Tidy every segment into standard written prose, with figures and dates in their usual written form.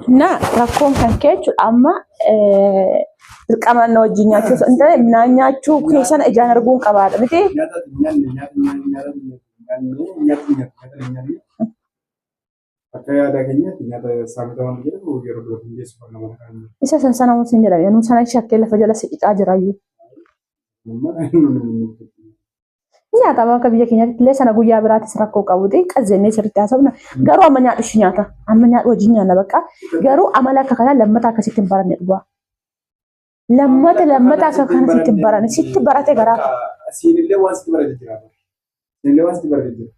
Na rakkoon kan keechu amma dirqamaan na wajjin nyaachuuf hin ta'e midhaan nyaachuu keessan ijaan arguun qabaadha miti. Isa sana musin jedhama yanuu sana shakkee lafa jala siqicaa jiraayyuu. Nyaata akka biyya keenyaatti illee sana guyyaa biraatis rakkoo qabuuti qazzeenee sirriitti haasofna garuu amma nyaadhu nyaata amma nyaadhu wajjin nyaanna bakka garuu amala akka kanaa lammata akkasitti hin baranne dhugaa lammata akka kanatti hin baranne sitti barate garaa siinillee waan sitti barate jira siinillee waan sitti barate jira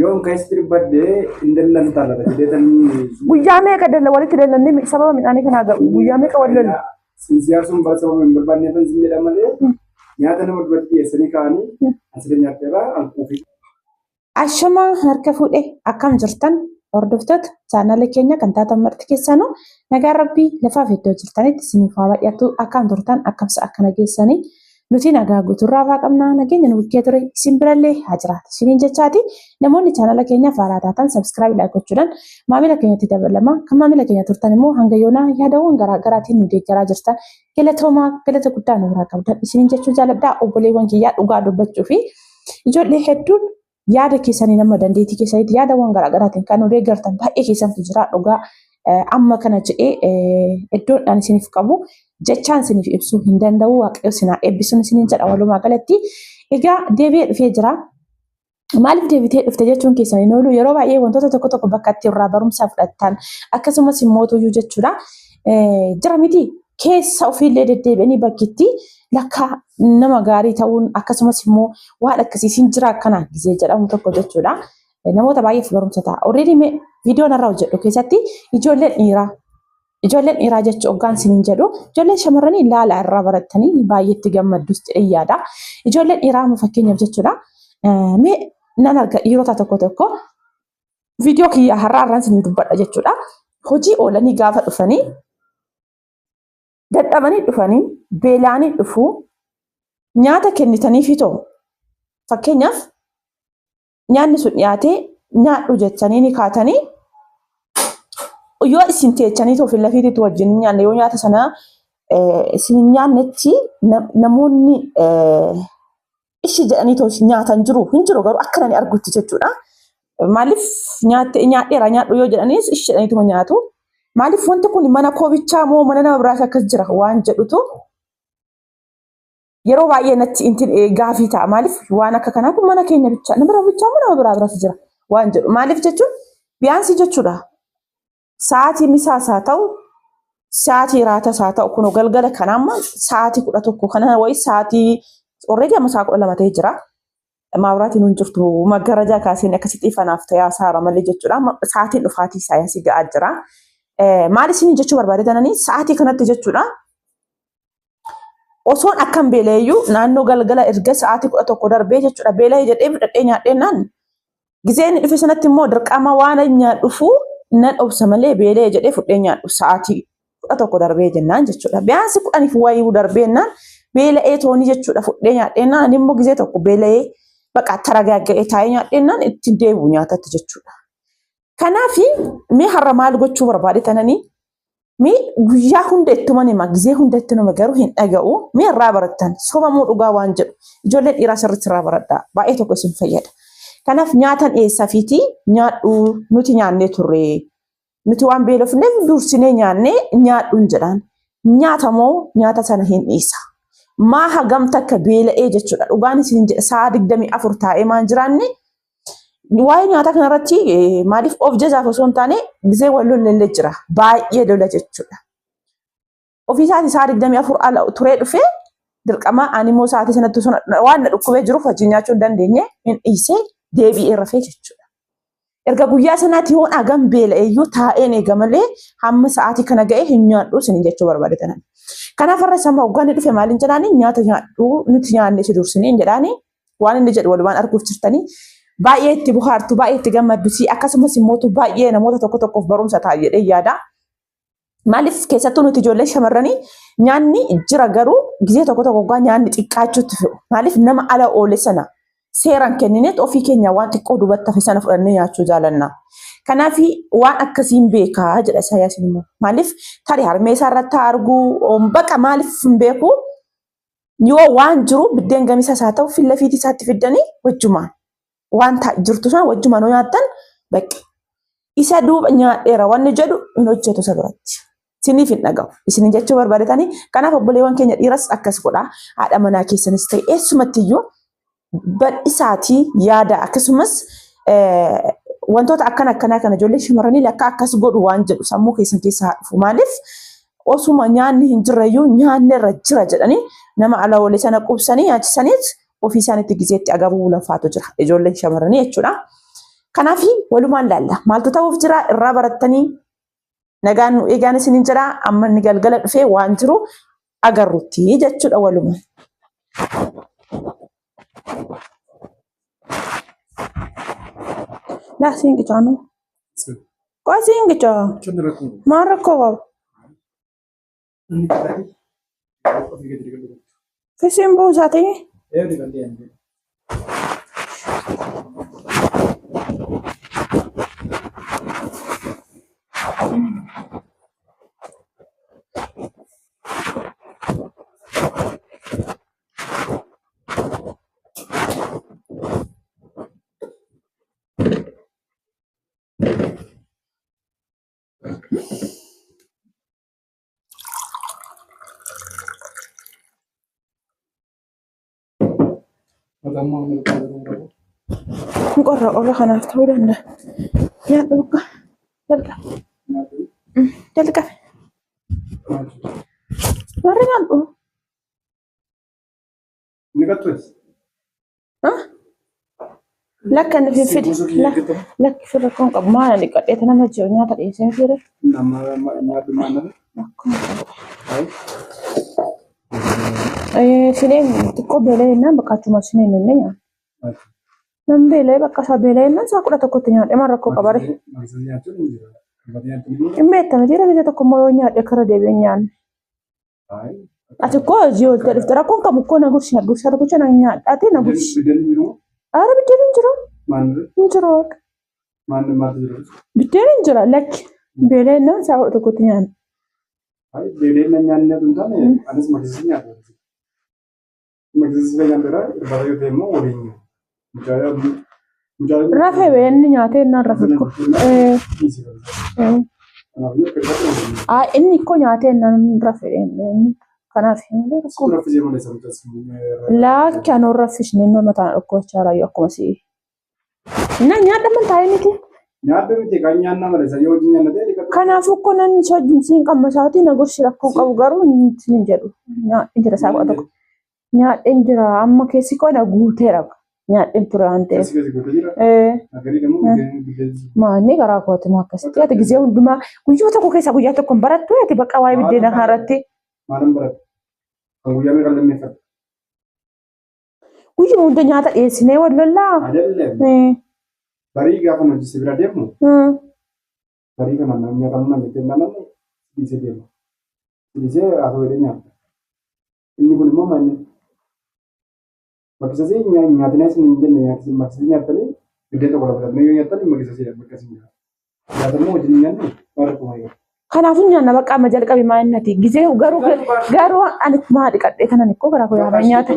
yoon keessatti dubbadde indallan taalata jedhetanii guyyaa meeqa dalla walitti dallanne sababa midhaanii kanaa guyyaa meeqa wal lolle siyaasuun bara sababa hin barbaanne tan sin jedha malee nyaata nama dubbatti dhiyeessanii kaanii asirra nyaatteerraa hanquufi. Ashama harka fuudhee akkam jirtan hordoftoota chaanala keenya kan taatan marti keessanuu nagaa rabbii lafaaf iddoo jirtanitti isiniif haa baay'atu akkam turtan akkamsa akkana geessanii nuti nagaa guuturraa baaqamnaa nageenya nu bukkee ture isin birallee haa jiraatu isiniin jechaati namoonni chaanala keenya faaraa taatan sabskiraayib gochuudhaan maamila keenyatti dabalama kan maamila keenya turtan immoo hanga yoonaa yaadawwan garaagaraatiin nu deeggaraa jirtan galata guddaa nu biraa qabdan isiniin jechuu jaaladhaa obboleewwan kiyyaa dhugaa dubbachuu fi ijoollee hedduun yaada keessanii nama dandeettii keessanitti yaadawwan garaagaraatiin kan nu deeggartan baay'ee keessantu jira dhugaa amma kana jedhee iddoodhaan isiniif qabu jechaan isiniif ibsuu hin danda'u waaqayyo sinaa eebbisuun isiniin jedha walumaa galatti egaa deebi'ee dhufee jira maaliif deebitee dhufte jechuun keessanii noolu yeroo baay'ee wantoota tokko bakka itti irraa barumsaa fudhattan akkasumas immoo tuyyuu jechuudha jira miti keessa ofiillee deddeebi'anii bakkitti lakka nama gaarii ta'uun akkasumas immoo waan akkasiisin jira akkana gisee jedhamu tokko jechuudha namoota baay'eef barumsa ta'a already viidiyoon irraa hojjedhu keessatti ijoolleen dhiiraa jechuu hoggaan isiniin jedhu ijoolleen shamarranii ilaala irraa baratanii baay'eetti gammaddus jedhee yaada ijoolleen dhiiraa fakkeenyaaf jechuudha mee nan arga dhiirota tokko viidiyoo kiyyaa har'aan isinii dubbadha jechuudha hojii oolanii gaafa dhufanii dadhabanii dhufanii beelaanii dhufuu nyaata kennitanii fitoo fakkeenyaaf nyaanni sun dhiyaatee nyaadhu jechanii ni kaatanii yoo isin teechanii toofi lafiitti wajjin nyaanne yoo nyaata sana isin nyaannetti namoonni ishi jedhanii toofi nyaatan hin jiru garuu akkana ni argutti jechuudha. Maaliif nyaadheera nyaadhu yoo jedhaniis ishi jedhaniituma nyaatu. Maaliif wanti kun mana koobichaa moo mana nama biraas akkas jira waan jedhutu yeroo baay'ee natti gaafii ta'a. Maaliif waan akka kanaa kun mana keenya bichaa nama bichaa moo nama biraas jira waan jedhu. Maaliif jechuun biyyaansi jechuudha. Sa'aatii misaas haa ta'u, sa'aatii raatas haa ta'u kun galgala kanamma sa'aatii 11 kana wayii sa'aatii already amma sa'a 12 ta'ee jira. Maawuraatiin hin jirtu maggarajaa kaaseen akkasitti ifanaaf ta'aa saara malee jechuudha. Sa'aatiin dhufaatii saayinsii ga'aa jira. Maal isin jechuu barbaadatanii sa'aatii kanatti jechuudha. Osoon akkam beelayyuu naannoo galgala erga sa'aatii 11 darbee jechuudha. Beela'ee jedhee fudhadhee nyaadheenaan gizeen dhufe sanatti immoo dirqama waan nyaadhufu nan obsa malee beela'ee jedhee fudhee nyaadhu sa'aatii 11 darbee jennaan jechuudha. Biyyaansi 10 wayii darbeennaan beela'ee toonii jechuudha fudhee nyaadheenaan immoo gizee tokko beela'ee baqa taragaaga'ee taa'ee nyaadheenaan itti deebi'u nyaatatti jechuudha. Kanaaf mee har'a maal gochuu barbaadatanii mee guyyaa hunda ittuma nima gizee hunda itti nama garuu hin dhaga'u mee irraa barattan sobamuu dhugaa waan jedhu ijoolleen dhiiraa sirriitti irraa baradhaa baay'ee tokko isin fayyada. Kanaaf nyaatan eessaa fiitii nyaadhu nuti nyaannee turre nuti waan beelofneef dursinee nyaannee nyaadhuun jedhaan nyaatamoo nyaata sana hin dhiisa. Maa hagamta akka beela'ee jechuudha dhugaan isin jedha sa'a 24 taa'ee maan jiraanne. Waa'ee nyaata kanarratti maaliif of jajaaf osoo hin taane gizee wal lollee jira baay'ee lola jechuudha. Ofiisaatii sa'a 24 ala turee dhufee dirqama animmoo sa'aatii sanatti waan na dhukkubee jiruuf wajjin nyaachuu hin dandeenye hin dhiisee deebi'ee rafee jechuudha. Erga guyyaa sanaatti yoo hagam beela'eeyyuu taa'een eegamalee hamma sa'aatii kana ga'ee hin nyaadhu isin jechuu barbaadatan. Kanaaf har'a sama hoggaan dhufe maaliin jedhaanii nyaata nyaadhu nuti nyaannee si dursinee jedhaanii waan inni jedhu walumaan arguuf jirtanii. Baay'ee itti bohaartu baay'ee itti gammaddu akkasumas immoo baay'ee namoota tokkoof barumsa ta'a jedhee yaada. Maaliif keessattuu nuti ijoollee shamarranii nyaanni jira garuu gizee tokko hoggaa nyaanni xiqqaachuutti fe'u. Maaliif nama ala oole sana seeraan kennineet ofii keenya waan xiqqoo duubatti hafe sana fudhannee nyaachuu jaalanna. Kanaaf waan akkasiin beekaa jedha Isaayyaas immoo. Maaliif tarii harmee isaa irratti arguu baqa maaliif hin beeku yoo waan jiru biddeen gamisa isaa ta'u filla fiitii isaatti fiddanii wajjumaan waan jirtu sana wajjumaan yoo nyaattan baqa. Isa duuba nyaadheera wanni jedhu hin hojjetu isa biratti. Isiniif hin dhaga'u. Isin jechuu barbaadetanii kanaaf obboleewwan keenya dhiiras akkas godha. Haadha manaa keessanis ta'e eessumatti iyyuu bal'isaatii yaada akkasumas wantoota akkanaa kana ijoollee shamarranii akka akkas godhu waan jedhu sammuu keessan keessaa dhufu. Maaliif osuma nyaanni hin jirreyyuu nyaanni irra jira jedhanii nama ala oole sana qubsanii nyaachisaniit ofii isaaniitti gizeetti agabuu lafaatu jira ijoolleen shamarranii jechuudha. Kanaaf walumaan laalla. Maaltu ta'uuf jira irraa barattanii nagaan nu eegaan isin jira amma inni galgala dhufee waan jiru agarrutti jechuudha walumaan. La singicha no. Kwa singicha. Mara ko. Fisimbo sate. Orang kanan tahu dah. Ya luka. Jalka. Mari ngampu. Nikat tuh. Hah? Lakan fi fit. Lak fi rakon kab mana nikat itu nama jauhnya tadi saya kira. Nama mana? Sini kok belenya bakal cuma sini nenya. Nambele bakka sabelena sa kudha tokko nyaadhe marrakoo qabare. Imbeetta mitiira biyya tokko immoo yoo nyaadhe kara deebi'ee nyaanne. Ati koo hojii oolte dhufte rakkoon qabu koo na gursi argucha na nyaadhaate na gursi. Aara biddeen hin jiru. Hin jiru waaqa. Biddeen hin jira lakki beelena sa kudha tokkotti nyaanne. Beelena nyaanne tun taane anis maksisi nyaadhe. Maksisi nyaadhe irraa yoo ta'e immoo waliin nyaadhe. Rafe bene nyaate na rafiko. Inni ko nyaate na rafe kanaaf laakki anoo raffisne inni mataan dhokko chaara yoo akkuma si. Na nyaadha man taa'ee miti. Nyaadha miti kan nyaanna malee sa yoo nyaanna ta'e. Kanaafuu ko nan siin qamma isaatii na gorsi rakkoo qabu garuu hin jedhu. Nyaadhi jira isaa godha tokko. Nyaadhi jira amma keessi koo na guuteera. Nyaadhi turante. Maanni garaa kooti makkasitti ati gizee hundumaa guyyoo tokko keessa guyyaa tokko barattu ati bakka waa'ee biddeena kanarratti. Maalan barattu? Kan guyyaa meeqa lammeeffatu? Guyyoo hunda nyaata dhiyeessinee wal lollaa. Barii gaafa nuti si bira deemnu. Barii kana nyaata muna jettee naannoo dhiisee deema. Dhiisee haa ta'u nyaata. Inni kun immoo maanni? Maksudnya nyatanya sih ninjanya maksudnya nyatanya gede tuh kalau benar nyatanya maksudnya maksudnya nyatanya mau jadi nyatanya baru kemana? Kanaafuu nyaanna bakka amma jalqabe maal nati gizee garuu ani maa dhiqadhee kana nikkoo garaa koo yaada nyaata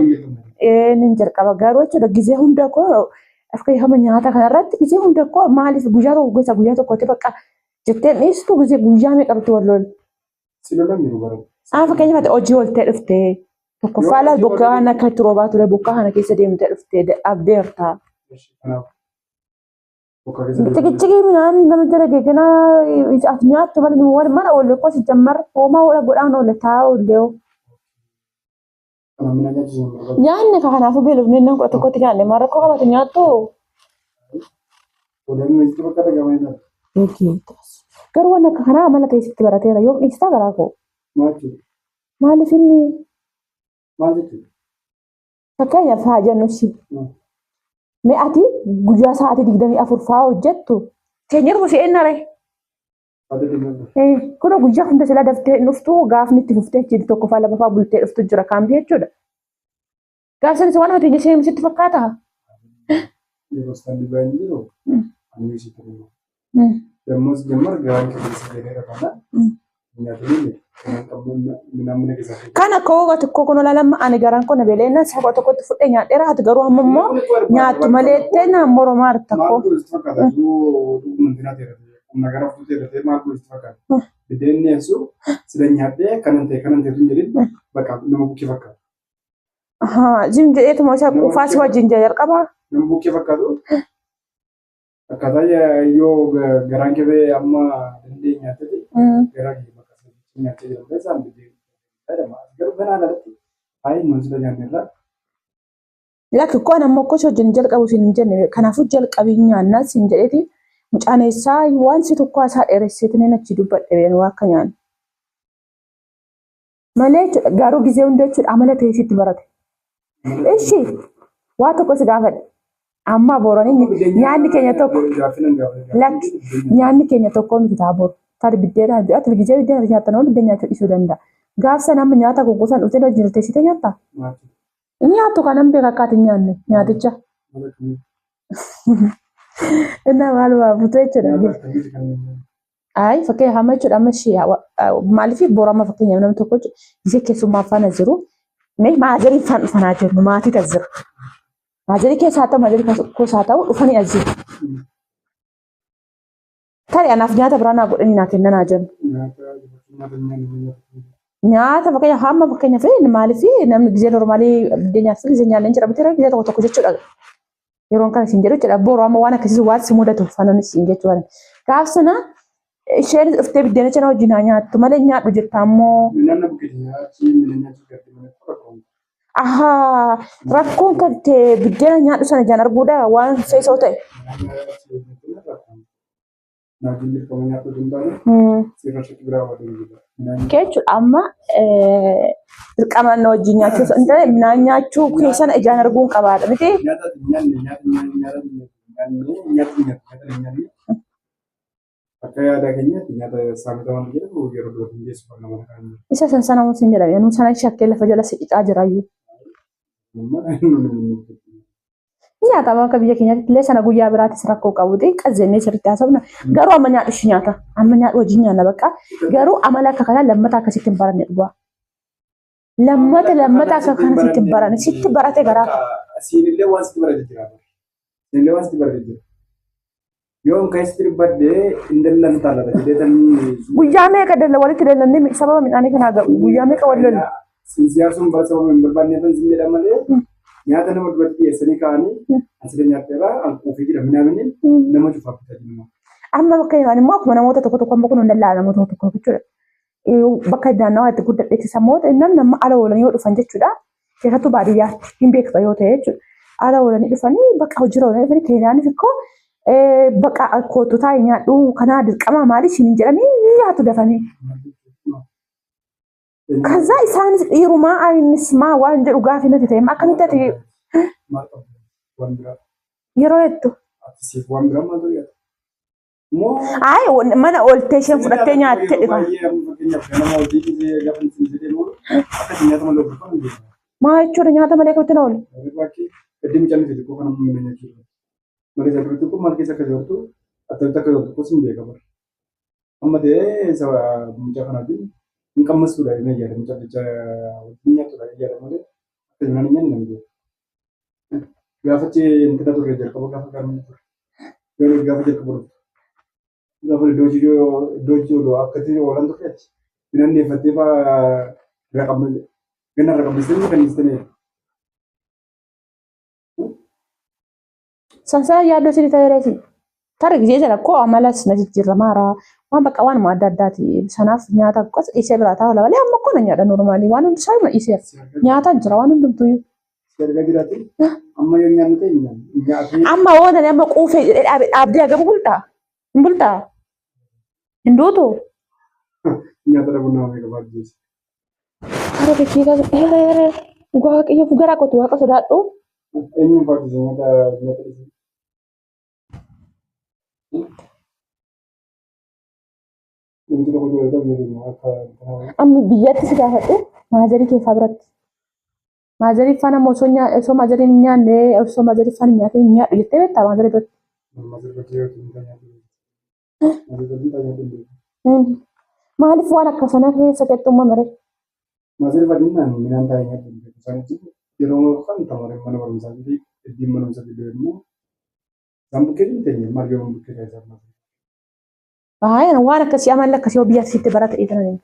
nin jalqaba garuu jechuudha gizee hunda koo akka yaama nyaata kanarratti gizee hunda koo maaliif guyyaa tokko gosa guyyaa tokkotti bakka jettee dhiistu gizee guyyaa meeqatti wal loolu. Silolaan jiru garuu. Fakkeenyaaf hojii ooltee dhuftee tokko faala bokkaa kana akka itti roobaa ture bokkaa kana keessa deemtee dhuftee abdeertaa. Cikicikii midhaan nama jala geeganaa ati nyaattu malee mana oolle koo si jammar hoomaa oole godhaan oolle taa'aa oollee. Nyaanni kanaafuu beelofnee nan kudha tokkotti nyaanne maal rakkoo qabate nyaattu. Garuu waan akka kanaa amala keessatti barateera yoo dhiistaa garaa koo. Maaliif inni? Fakkeenyaaf haa jennu si. Ati guyyaa sa'aatii 24 fa'aa hojjettu keenya dhufu si'ennare. Kun guyyaa hunda sila daftee dhuftu gaafni itti fuftee jiru tokko fa'aa lama bultee dhuftu jira kaambii jechuudha. Gaafsanis waan hojii ishee sitti fakkaata. yeroo baay'een jiru ani sitti dhufu. Yommus ጀመር ጋር ከዚህ ጋር kana koo tokko kun lama ani garan ko na belena saba tokko fudhe nyaadheera ati garuu amma immoo nyaattu maleettee na moromaa takko Biddeenni sida nyaadhee kanan ta'e tun jedhin bakka nama bukkee fakkaatu. Jim jedheetu moo isa quufaas wajjin jalqaba. Nama bukkee fakkaatu akkaataa yoo garaan kebee amma dandeenye nyaattee garaa bakka nyaatee jiran isaan garuu ganaa alatti baay'ee nuun sida nyaanneerra. Lakki koo namni tokko wajjin jalqabu siin hin jenne kanaafuu jalqabii nyaannaa siin jedheeti mucaaneessaa waan si tokko isaa dheeressitanii achi dubbadhe waa akka nyaannu. Malee garuu gizee hunda jechuudha amala ta'e sitti barate. Ishi waa tokko si gaafadhe. Amma booranii nyaanni keenya tokko lakki nyaanni keenya tokko miti taaboo tarii biddeena ati gizee biddeena nyaatan oolu biddeena nyaachuu dhiisuu danda'a. Gaafsa namni nyaata goggosan dhufee wajjin teessitee nyaattaa? Nyaattu kan namni beekaa akkaati nyaanne nyaaticha. Innaa maal waa butee jechuudha. Ayi fakkii hamma jechuudha amma ishee maaliif boorama fakkeenyaaf namni tokko gizee keessummaa faana jiru maazarii faan dhufanaa jiru maatii tas jira. Maazarii keessaa ta'u maazarii keessaa ta'u dhufanii as jiru. Tarii anaaf nyaata biraa naa godhanii naa kennanaa jiru. Nyaata fakkeenyaaf hamma fakkeenyaaf maaliif namni gizee normaalii biddeenyaaf gizee nyaanne jira bitee gizee tokko tokko jechuudha. Yeroon kana siin jedhu jechuudha boorama waan akkasii waan si mudatu fanan siin jechuudha. Gaafsana isheen dhuftee biddeena cina wajjin nyaattu malee nyaadhu jetta ammoo. Ahaa rakkoon kan ta'e biddeena nyaadhu sana ijaan arguudha waan feesoo ta'e. Jechuudha amma dirqama na wajjin nyaachuu hin ta'e midhaan nyaachuu keessan ijaan arguun qabaadha miti. Akka yaada keenyaatti nyaata saamata waan jedhamu yeroo dura hundeessu kan nama kan isa sana waan jedhame yanuu sana shakkee lafa jala siqicaa jiraayyuu. Nyaata akka biyya keenyaatti illee sana guyyaa biraatis rakkoo qabuuti qazzeenee sirriitti haasofna garuu amma nyaadhu shi nyaata amma nyaadhu wajjin nyaanna bakka garuu amala akka kanaa lammata akkasitti hin baranne dhugaa. Lammata akka kanatti hin baranne sitti barate garaa. Siinillee waan sitti barate jira. Siinillee waan sitti barate jira. Yoon keessatti baddee indallan taalata jedhetanii guyyaa meeqa dalla walitti dallannee sababa midhaanii kanaa gahu guyyaa meeqa wal lolle. Siyaasuun bara sababa hin barbaanneefan sin jedha malee nyaata nama duratti dhiyeessanii kaa'anii asirra nyaatteera alkuufii jira minaaminni nama cufaaf tajaajilama. Amma bakka yookaan immoo akkuma namoota tokko tokko amma kun hundallaa namoota tokko jechuudha. Bakka naannawaa itti guddadheetti sammooota inni nama ala oolanii yoo dhufan jechuudha. Keessattuu baadiyyaatti hin beekta yoo ta'e jechuudha. Ala oolanii dhufanii bakka hojii oolanii dhufanii keenyaanis ikkoo bakka kootu taa'ee nyaadhu kanaa dirqama maali siin jedhanii nyaatu dafanii. Kaza isaanis dhiirumaa ayinis maa waan jedhu gaafii natti ta'e akkamitti ati yeroo hedduu. Mana ooltee isheen fudhattee nyaattee dhiba. Maa jechuudha nyaata malee akkamitti na oolu. Mari saya itu pun malah kisah kerja itu atau tak kerja itu sih mereka ber. Amma deh saya mencakap nanti, income masuk dah ini jadi mencakap punya tu dah jadi mana, terusnya ni nanti. Gak facet kita tu kerja, kamu gak kerja kalau gak facet kamu. Gak boleh dojo doa kerja orang tu kerja. Nanti facet apa rakam bisnis kan istilahnya. Sansa yaaddo sirrii ta'eeresi. Tarii gizee jala koo amalas na jijjiiramaara. Waan bakka waan adda addaati. Sanaaf nyaata gosa dhiisee biraa taa'u labalee amma koo na nyaadha normaalii waan hundi isaa dhiisee nyaata jira waan hundumtuu. Amma yoo nyaannu ta'e nyaannu. Amma waan amma quufee jedhee dhaabdee hagam bultaa? Hin bultaa? Hin duutu? Nyaata dhabuun nama meeqa baadiyyeessa. Tarii beekiidha waaqayyo garaa kootu waaqa sodaadhu. Eenyuun baadiyyeessa nyaata dhiisee. Amma biyyatti si gaafadhu maazarii keeffaa biratti. Maazari fana mosonya eso maazari nyaanne eso maazari fana nyaate nyaadhu jettee beektaa maazari bira. Masih kecil itu tanya dulu. Masih kecil tanya dulu. Maaliif waan akkasana keessa keessummaa mare? Masih bagaimana minat tanya dulu. Misalnya sih, di rumah kan tawarin mana baru misalnya di mana bisa dibelinya. Sampai kini tanya, mari orang bukit aja sama. Baay'ee waan akkasii amala akkasii biyya asitti barata dhiitanani.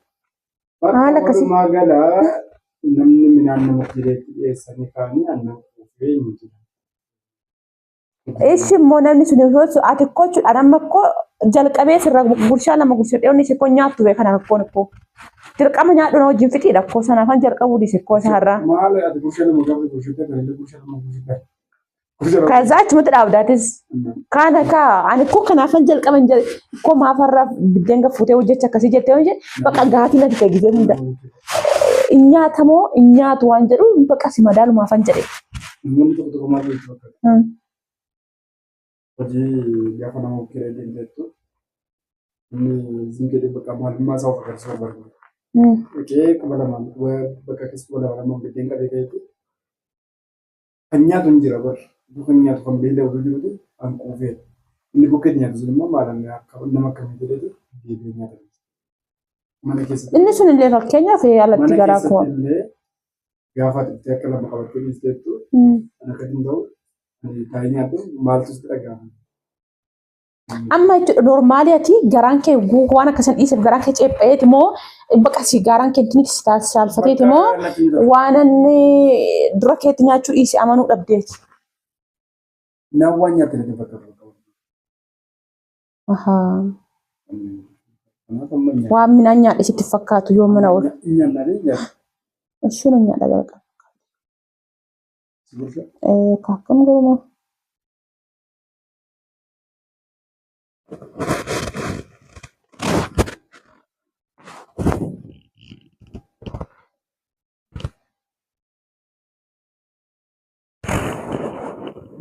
Haala akkasii. Magala namni minaan nama jireetti dhiyeessanii kaanii aannan kuufee hin jiru. Ishi immoo namni sun yoo ati kochuudhaan amma koo jalqabee sirra gurshaa lama gurshadhee inni si koo nyaattu beekan akkoon ikkoo. Dirqama nyaadhu na wajjin fixidha koo sanaafan jalqabuu dhiise koo isa har'aa. Maal ati gurshaa lama gaafa gurshattee kan illee gurshaa lama gurshattee. Kaza achumatti dhaabdaatis kana kaa ani koo kanaafan jalqaban koo maafarraa biddeen fuutee hojjecha akkasii jettee hojjete bakka gaatii natti ta'e gisee hunda. Nyaatamoo nyaatu waan jedhu bakka si madaalumaafan jedhe. Namoonni tokko tokko maal jechuudha? Hojii gaafa nama bukkee deemteettu inni zinkedee bakka maalummaa isaa of agarsiisuu barbaadu. Oke, kemana-mana. Bakka keessa lama biddeen qabee ka'eetu kan nyaatu hin jira bar. Bukan nyaatu kan beela oduu jirutu kan kuufee. Inni bukkee nyaatu sun immoo maalan nama akkamii jedhetu deebi'ee nyaata. Mana keessatti. Inni sun illee fakkeenyaaf alatti garaa koo. Mana keessatti illee gaafa itti akka lama qabattee dhiisteettu kan akka danda'u taa'ee nyaatu maaltu sitti dhaga'ama. Amma normaali ati garaan kee waan akkasan dhiiseef garaan kee ceepheeti moo baqasi garaan kee tinis saalfateeti moo waan inni dura keetti nyaachuu dhiise amanuu dhabdeeti. Nawwan nyaata natti fakkaatu. Waan midhaan nyaadhe sitti fakkaatu yoo mana oolu. Isheen nyaadha jalqaba. Kaakam garuma.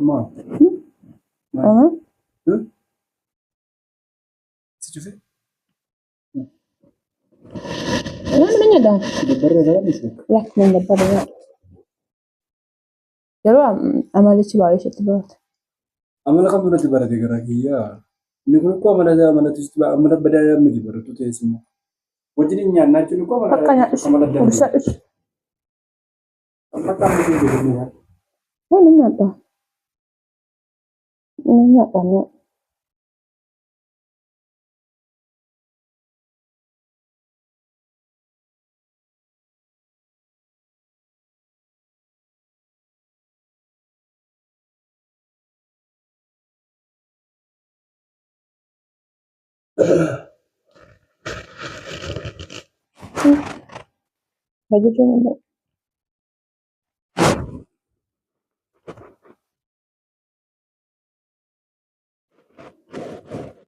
Ma. Si tu fais? Mana nyada? Dabarra dalam isi. Ya, yang dabarra. Jadi amali sih bawa sih tiba. Amala kan dulu tiba di gerak iya. Ini kok amala tuh tiba amala badaya midi baru tuh teh semua. Wajib nyana cuman kok amala dalam. Bisa. Apa kamu itu jadinya? Mana nyada? Ini nyadanya. Baju cuma